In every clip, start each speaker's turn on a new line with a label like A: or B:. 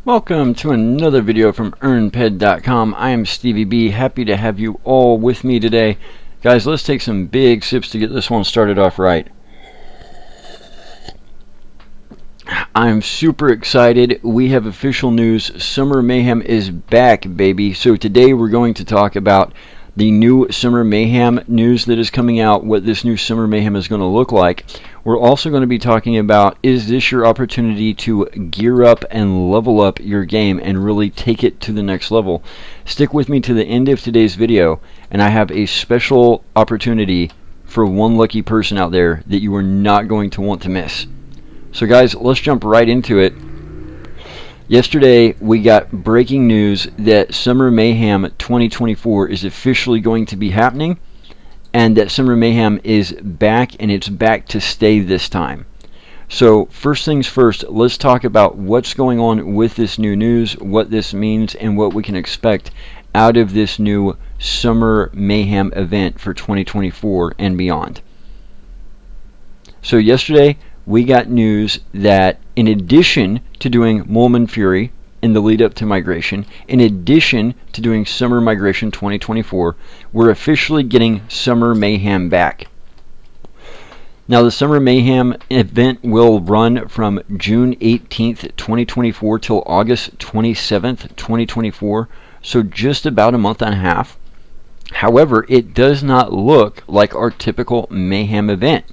A: Welcome to another video from EarnPed.com. I am Stevie B. Happy to have you all with me today. Guys, let's take some big sips to get this one started off right. I'm super excited. We have official news. Summer Mayhem is back, baby. So today we're going to talk about the new Summer Mayhem news that is coming out, what this new Summer Mayhem is going to look like. We're also going to be talking about, is this your opportunity to gear up and level up your game and really take it to the next level? Stick with me to the end of today's video, and I have a special opportunity for one lucky person out there that you are not going to want to miss. So guys, let's jump right into it. Yesterday, we got breaking news that Summer Mayhem 2024 is officially going to be happening, and that Summer Mayhem is back, and it's back to stay this time. So, first things first, let's talk about what's going on with this new news, what this means, and what we can expect out of this new Summer Mayhem event for 2024 and beyond. So, yesterday, we got news that in addition to doing Molman Fury in the lead up to migration, in addition to doing Summer Migration 2024, we're officially getting Summer Mayhem back. Now, the Summer Mayhem event will run from June 18th, 2024 till August 27th, 2024, so just about a month and a half. However, it does not look like our typical Mayhem event.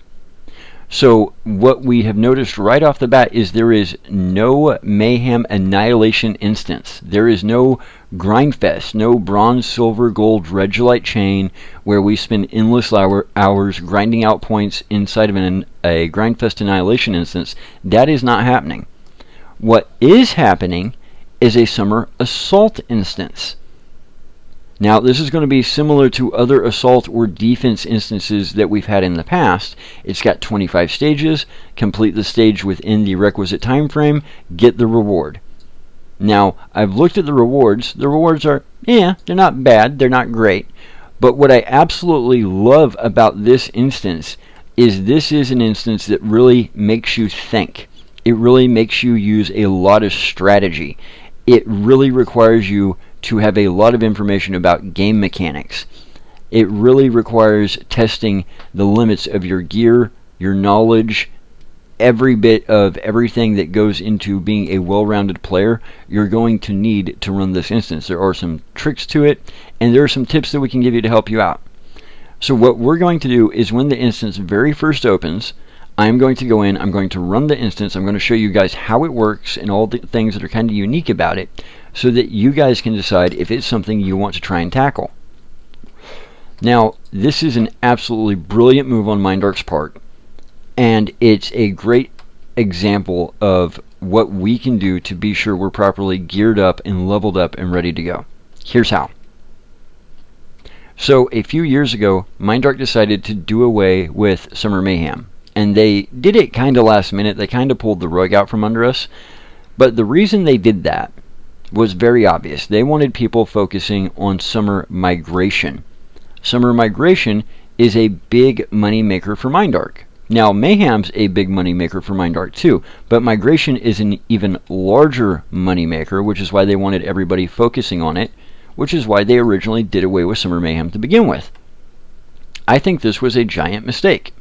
A: So what we have noticed right off the bat is there is no Mayhem Annihilation Instance. There is no Grindfest, no Bronze, Silver, Gold, Regolite Chain where we spend endless hours grinding out points inside of a Grindfest Annihilation Instance. That is not happening. What is happening is a Summer Assault Instance. Now, this is going to be similar to other assault or defense instances that we've had in the past. It's got 25 stages. Complete the stage within the requisite time frame. Get the reward. Now, I've looked at the rewards. The rewards are, they're not bad. They're not great. But what I absolutely love about this instance is this is an instance that really makes you think. It really makes you use a lot of strategy. It really requires you to have a lot of information about game mechanics. It really requires testing the limits of your gear, your knowledge, every bit of everything that goes into being a well-rounded player. You're going to need to run this instance. There are some tricks to it, and there are some tips that we can give you to help you out. So what we're going to do is when the instance very first opens, I'm going to go in, I'm going to run the instance, I'm going to show you guys how it works and all the things that are kind of unique about it so that you guys can decide if it's something you want to try and tackle. Now, this is an absolutely brilliant move on MindArk's part, and it's a great example of what we can do to be sure we're properly geared up and leveled up and ready to go. Here's how. So, a few years ago, MindArk decided to do away with Summer Mayhem. And they did it kind of last minute. They kind of pulled the rug out from under us. But the reason they did that was very obvious. They wanted people focusing on Summer Migration. Summer Migration is a big money maker for MindArk. Now, Mayhem's a big money maker for MindArk too, but Migration is an even larger money maker, which is why they wanted everybody focusing on it, which is why they originally did away with Summer Mayhem to begin with. I think this was a giant mistake.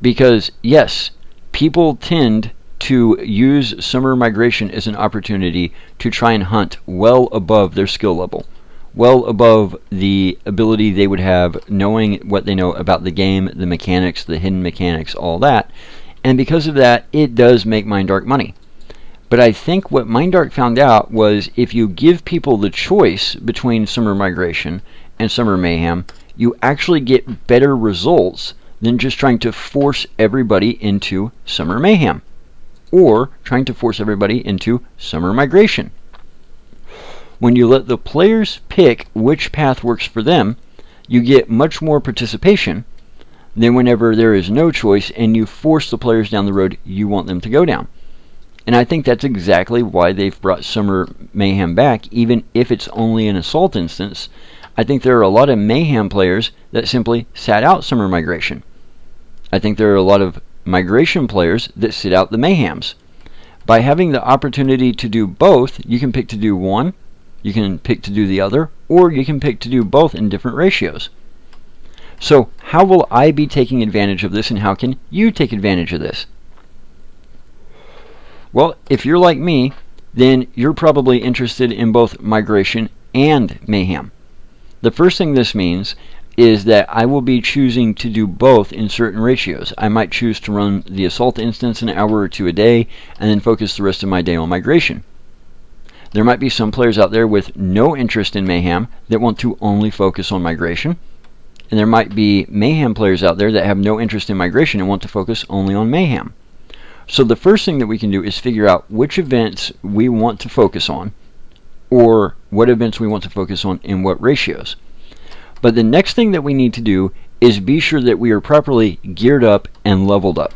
A: Because, yes, people tend to use Summer Migration as an opportunity to try and hunt well above their skill level, well above the ability they would have knowing what they know about the game, the mechanics, the hidden mechanics, all that. And because of that, it does make MindArk money. But I think what MindArk found out was if you give people the choice between Summer Migration and Summer Mayhem, you actually get better results than just trying to force everybody into Summer Mayhem or trying to force everybody into Summer Migration. When you let the players pick which path works for them, you get much more participation than whenever there is no choice and you force the players down the road you want them to go down. And I think that's exactly why they've brought Summer Mayhem back, even if it's only an assault instance. I think there are a lot of Mayhem players that simply sat out Summer Migration. I think there are a lot of Migration players that sit out the Mayhems. By having the opportunity to do both, you can pick to do one, you can pick to do the other, or you can pick to do both in different ratios. So how will I be taking advantage of this, and how can you take advantage of this? Well, if you're like me, then you're probably interested in both migration and mayhem. The first thing this means is that I will be choosing to do both in certain ratios. I might choose to run the assault instance an hour or two a day and then focus the rest of my day on migration. There might be some players out there with no interest in mayhem that want to only focus on migration, and there might be mayhem players out there that have no interest in migration and want to focus only on mayhem. So the first thing that we can do is figure out which events we want to focus on, or what events we want to focus on in what ratios. But the next thing that we need to do is be sure that we are properly geared up and leveled up.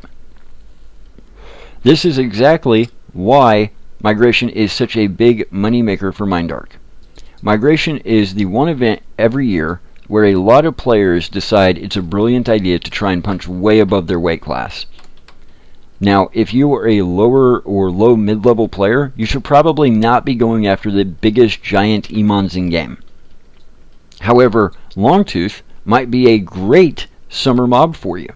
A: This is exactly why migration is such a big moneymaker for MindArk. Migration is the one event every year where a lot of players decide it's a brilliant idea to try and punch way above their weight class. Now, if you are a lower or low mid-level player, you should probably not be going after the biggest giant Emons in game. However, Longtooth might be a great summer mob for you.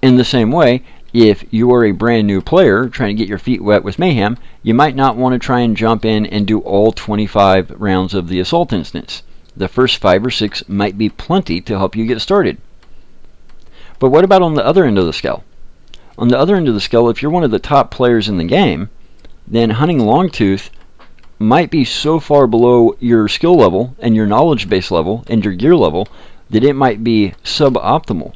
A: In the same way, if you are a brand new player trying to get your feet wet with mayhem, you might not want to try and jump in and do all 25 rounds of the assault instance. The first 5 or 6 might be plenty to help you get started. But what about on the other end of the scale? On the other end of the scale, if you're one of the top players in the game, then hunting Longtooth might be so far below your skill level and your knowledge base level and your gear level that it might be suboptimal.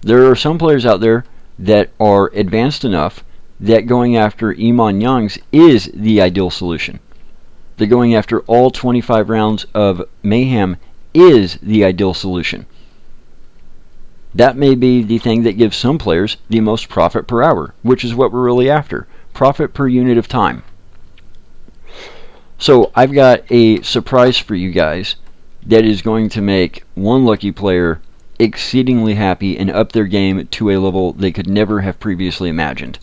A: There are some players out there that are advanced enough that going after Emon Youngs is the ideal solution. That going after all 25 rounds of mayhem is the ideal solution. That may be the thing that gives some players the most profit per hour, which is what we're really after. Profit per unit of time. So I've got a surprise for you guys that is going to make one lucky player exceedingly happy and up their game to a level they could never have previously imagined.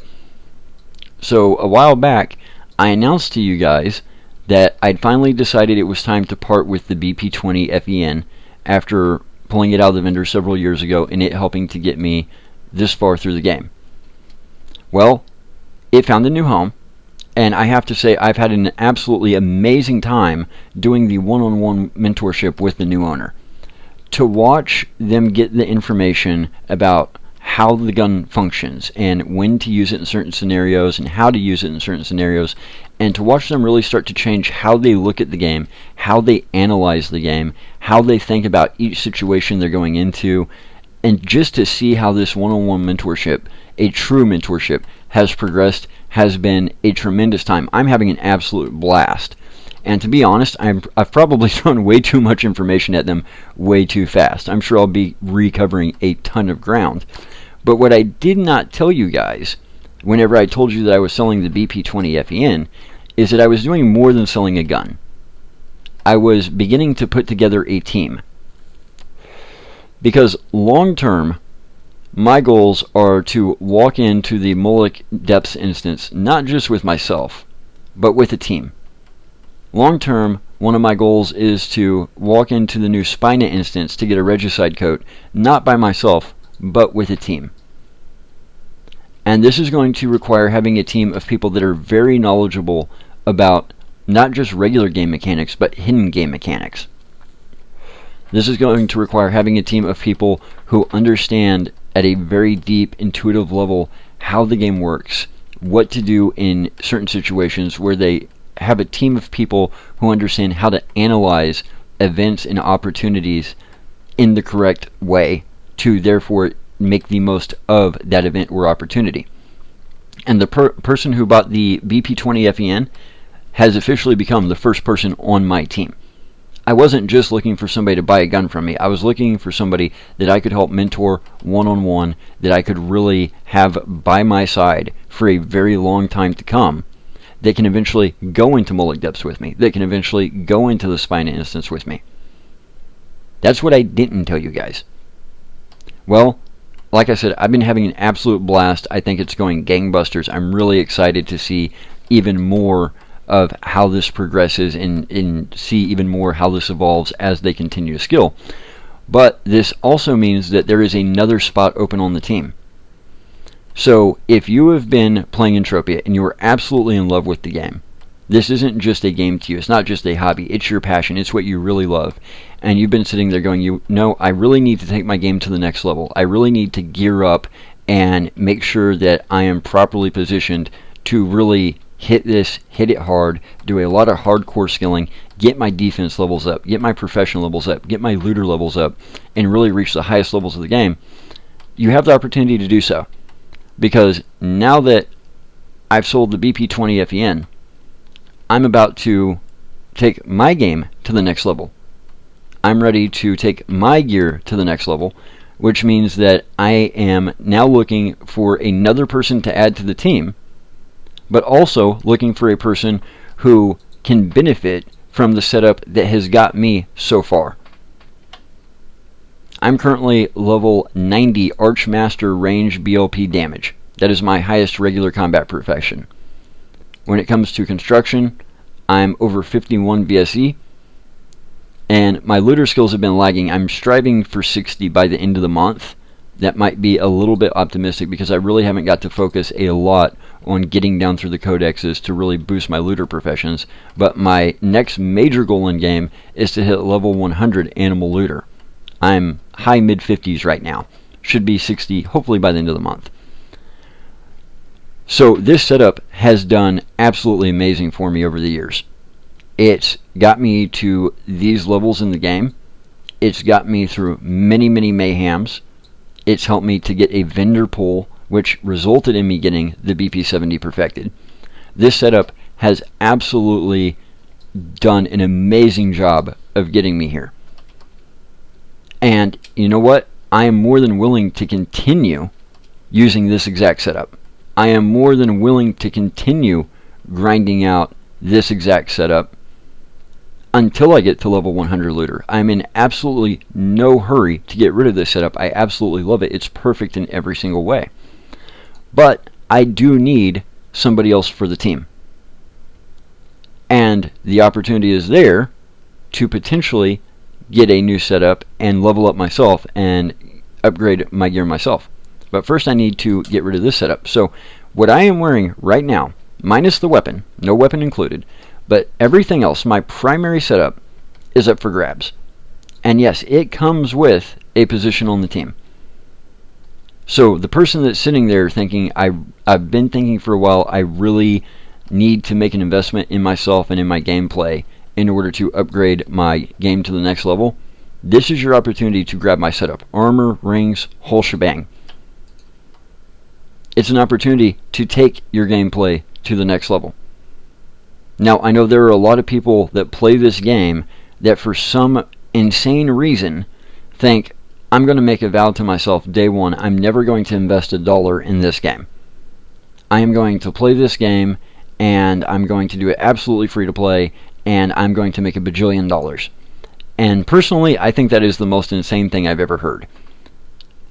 A: So a while back, I announced to you guys that I'd finally decided it was time to part with the BP20 FEN after pulling it out of the vendor several years ago and it helping to get me this far through the game. Well, it found a new home, and I have to say I've had an absolutely amazing time doing the one-on-one mentorship with the new owner. To watch them get the information about how the gun functions and when to use it in certain scenarios and how to use it in certain scenarios, and to watch them really start to change how they look at the game, how they analyze the game, how they think about each situation they're going into, and just to see how this one-on-one mentorship, a true mentorship, has progressed has been a tremendous time. I'm having an absolute blast. And to be honest, I've probably thrown way too much information at them way too fast. I'm sure I'll be recovering a ton of ground. But what I did not tell you guys, whenever I told you that I was selling the BP20 FEN, is that I was doing more than selling a gun. I was beginning to put together a team. Because long term, my goals are to walk into the Moloch Depths instance, not just with myself, but with a team. Long term, one of my goals is to walk into the new Spina instance to get a Regicide coat, not by myself, but with a team. And this is going to require having a team of people that are very knowledgeable about not just regular game mechanics, but hidden game mechanics. This is going to require having a team of people who understand at a very deep, intuitive level how the game works, what to do in certain situations, where they have a team of people who understand how to analyze events and opportunities in the correct way to therefore make the most of that event or opportunity. And the person who bought the BP20 FEN has officially become the first person on my team. I wasn't just looking for somebody to buy a gun from me. I was looking for somebody that I could help mentor one-on-one, that I could really have by my side for a very long time to come, that can eventually go into Moloch Depths with me, that can eventually go into the Spina instance with me. That's what I didn't tell you guys. Well, like I said, I've been having an absolute blast. I think it's going gangbusters. I'm really excited to see even more of how this progresses and see even more how this evolves as they continue to skill. But this also means that there is another spot open on the team. So if you have been playing Entropia and you are absolutely in love with the game, this isn't just a game to you. It's not just a hobby. It's your passion. It's what you really love. And you've been sitting there going, I really need to take my game to the next level. I really need to gear up and make sure that I am properly positioned to really hit it hard, do a lot of hardcore skilling, get my defense levels up, get my professional levels up, get my looter levels up, and really reach the highest levels of the game. You have the opportunity to do so. Because now that I've sold the BP20 FEN, I'm about to take my game to the next level. I'm ready to take my gear to the next level, which means that I am now looking for another person to add to the team, but also looking for a person who can benefit from the setup that has got me so far. I'm currently level 90 Archmaster range BLP damage. That is my highest regular combat profession. When it comes to construction, I'm over 51 VSE, and my looter skills have been lagging. I'm striving for 60 by the end of the month. That might be a little bit optimistic because I really haven't got to focus a lot on getting down through the codexes to really boost my looter professions. But my next major goal in game is to hit level 100 animal looter. I'm high mid 50s right now. Should be 60 hopefully by the end of the month. So this setup has done absolutely amazing for me over the years. It's got me to these levels in the game. It's got me through many, many mayhems. It's helped me to get a vendor pool, which resulted in me getting the BP70 perfected. This setup has absolutely done an amazing job of getting me here. And you know what? I am more than willing to continue using this exact setup. I am more than willing to continue grinding out this exact setup until I get to level 100 looter. I'm in absolutely no hurry to get rid of this setup. I absolutely love it. It's perfect in every single way. But I do need somebody else for the team. And the opportunity is there to potentially get a new setup and level up myself and upgrade my gear myself. But first I need to get rid of this setup. So what I am wearing right now, minus the weapon, no weapon included, but everything else, my primary setup, is up for grabs. And yes, it comes with a position on the team. So the person that's sitting there thinking, I've been thinking for a while, I really need to make an investment in myself and in my gameplay in order to upgrade my game to the next level, this is your opportunity to grab my setup. Armor, rings, whole shebang. It's an opportunity to take your gameplay to the next level. Now, I know there are a lot of people that play this game that for some insane reason think, I'm going to make a vow to myself day one, I'm never going to invest $1 in this game. I am going to play this game and I'm going to do it absolutely free to play and I'm going to make $1 bajillion. And personally, I think that is the most insane thing I've ever heard.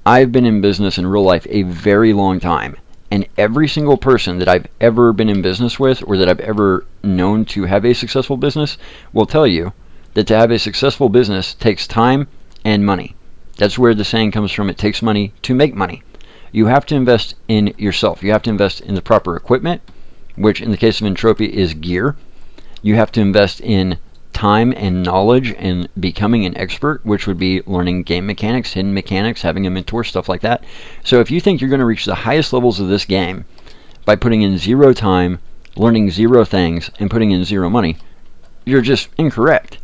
A: I've been in business in real life a very long time, and every single person that I've ever been in business with or that I've ever known to have a successful business will tell you that to have a successful business takes time and money. That's where the saying comes from, it takes money to make money. You have to invest in yourself. You have to invest in the proper equipment, which in the case of Entropia is gear. You have to invest in time and knowledge and becoming an expert, which would be learning game mechanics, hidden mechanics, having a mentor, stuff like that. So if you think you're going to reach the highest levels of this game by putting in 0 time, learning 0 things, and putting in 0 money, you're just incorrect.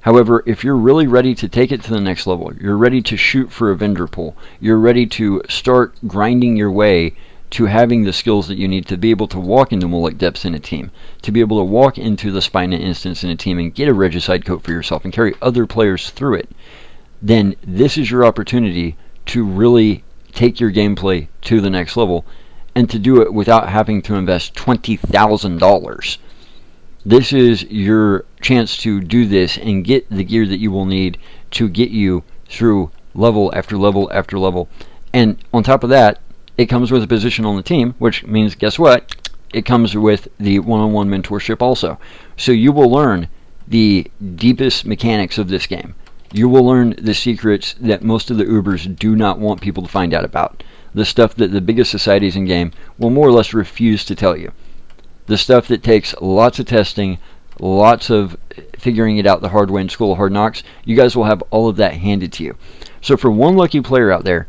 A: However, if you're really ready to take it to the next level, you're ready to shoot for a vendor pool, you're ready to start grinding your way to having the skills that you need to be able to walk into Mullick Depths in a team, to be able to walk into the Spina Instance in a team and get a Regicide coat for yourself and carry other players through it, then this is your opportunity to really take your gameplay to the next level and to do it without having to invest $20,000. This is your chance to do this and get the gear that you will need to get you through level after level after level And on top of that, it comes with a position on the team, which means, guess what? It comes with the one-on-one mentorship also. So you will learn the deepest mechanics of this game. You will learn the secrets that most of the Ubers do not want people to find out about. The stuff that the biggest societies in game will more or less refuse to tell you. The stuff that takes lots of testing, lots of figuring it out the hard way in School of Hard Knocks. You guys will have all of that handed to you. So for one lucky player out there,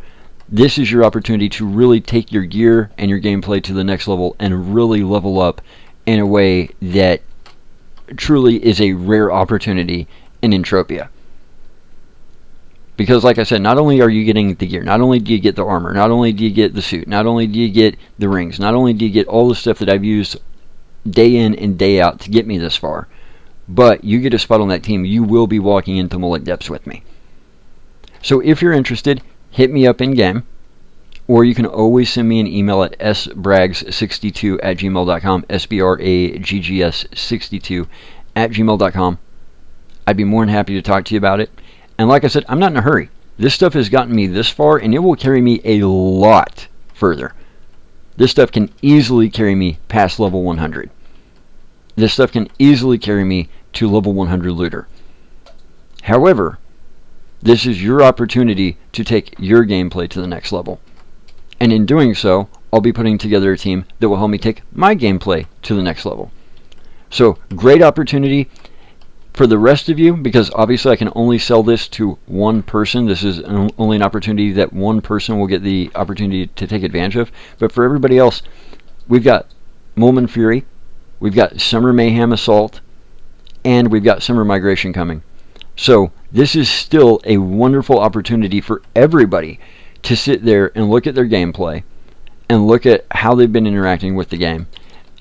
A: this is your opportunity to really take your gear and your gameplay to the next level and really level up in a way that truly is a rare opportunity in Entropia. Because like I said, not only are you getting the gear, not only do you get the armor, not only do you get the suit, not only do you get the rings, not only do you get all the stuff that I've used day in and day out to get me this far, but you get a spot on that team. You will be walking into Mullet Depths with me. So if you're interested, hit me up in game, or you can always send me an email at sbraggs62@gmail.com, sbraggs62@gmail.com. I'd be more than happy to talk to you about it. And like I said, I'm not in a hurry. This stuff has gotten me this far, and it will carry me a lot further. This stuff can easily carry me past level 100. This stuff can easily carry me to level 100 looter. However, this is your opportunity to take your gameplay to the next level. And in doing so, I'll be putting together a team that will help me take my gameplay to the next level. So, great opportunity for the rest of you, because obviously I can only sell this to one person. This is only an opportunity that one person will get the opportunity to take advantage of. But for everybody else, we've got Moment Fury, we've got Summer Mayhem Assault, and we've got Summer Migration coming. So this is still a wonderful opportunity for everybody to sit there and look at their gameplay and look at how they've been interacting with the game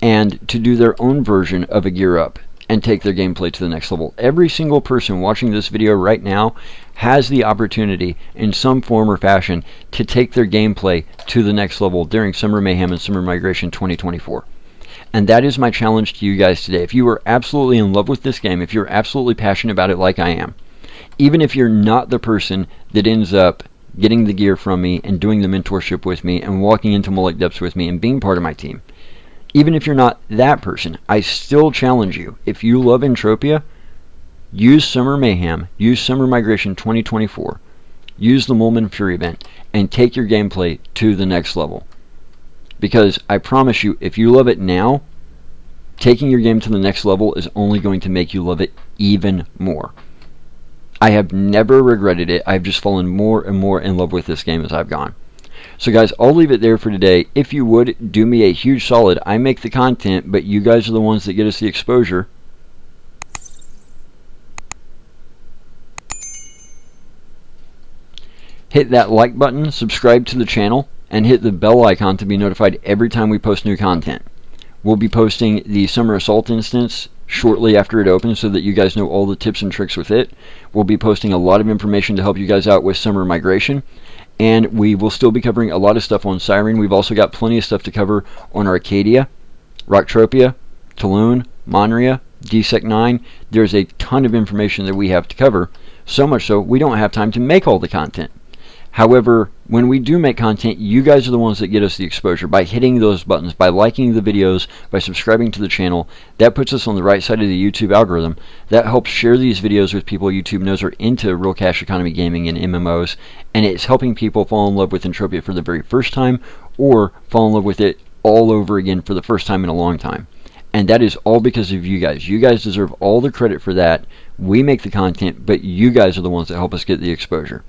A: and to do their own version of a gear up and take their gameplay to the next level. Every single person watching this video right now has the opportunity in some form or fashion to take their gameplay to the next level during Summer Mayhem and Summer Migration 2024. And that is my challenge to you guys today. If you are absolutely in love with this game, if you're absolutely passionate about it like I am, even if you're not the person that ends up getting the gear from me and doing the mentorship with me and walking into Mullet Depths with me and being part of my team, even if you're not that person, I still challenge you. If you love Entropia, use Summer Mayhem, use Summer Migration 2024, use the Moment Fury event, and take your gameplay to the next level. Because I promise you, if you love it now, taking your game to the next level is only going to make you love it even more. I have never regretted it. I've just fallen more and more in love with this game as I've gone. So guys, I'll leave it there for today. If you would, do me a huge solid. I make the content, but you guys are the ones that get us the exposure. Hit that like button, subscribe to the channel, and hit the bell icon to be notified every time we post new content. We'll be posting the Summer Assault instance shortly after it opens so that you guys know all the tips and tricks with it. We'll be posting a lot of information to help you guys out with Summer Migration. And we will still be covering a lot of stuff on Siren. We've also got plenty of stuff to cover on Arcadia, Rocktropia, Tulun, Monria, DSEC 9. There's a ton of information that we have to cover, so much so we don't have time to make all the content. However, when we do make content, you guys are the ones that get us the exposure by hitting those buttons, by liking the videos, by subscribing to the channel. That puts us on the right side of the YouTube algorithm. That helps share these videos with people YouTube knows are into real cash economy gaming and MMOs, and it's helping people fall in love with Entropia for the very first time or fall in love with it all over again for the first time in a long time. And that is all because of you guys. You guys deserve all the credit for that. We make the content, but you guys are the ones that help us get the exposure.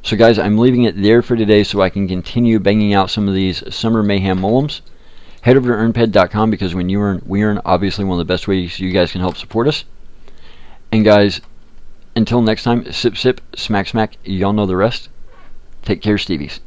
A: So guys, I'm leaving it there for today so I can continue banging out some of these Summer Mayhem mullims. Head over to earnped.com because when you earn, we earn. Obviously one of the best ways you guys can help support us. And guys, until next time, sip, sip, smack, smack. Y'all know the rest. Take care, Stevies.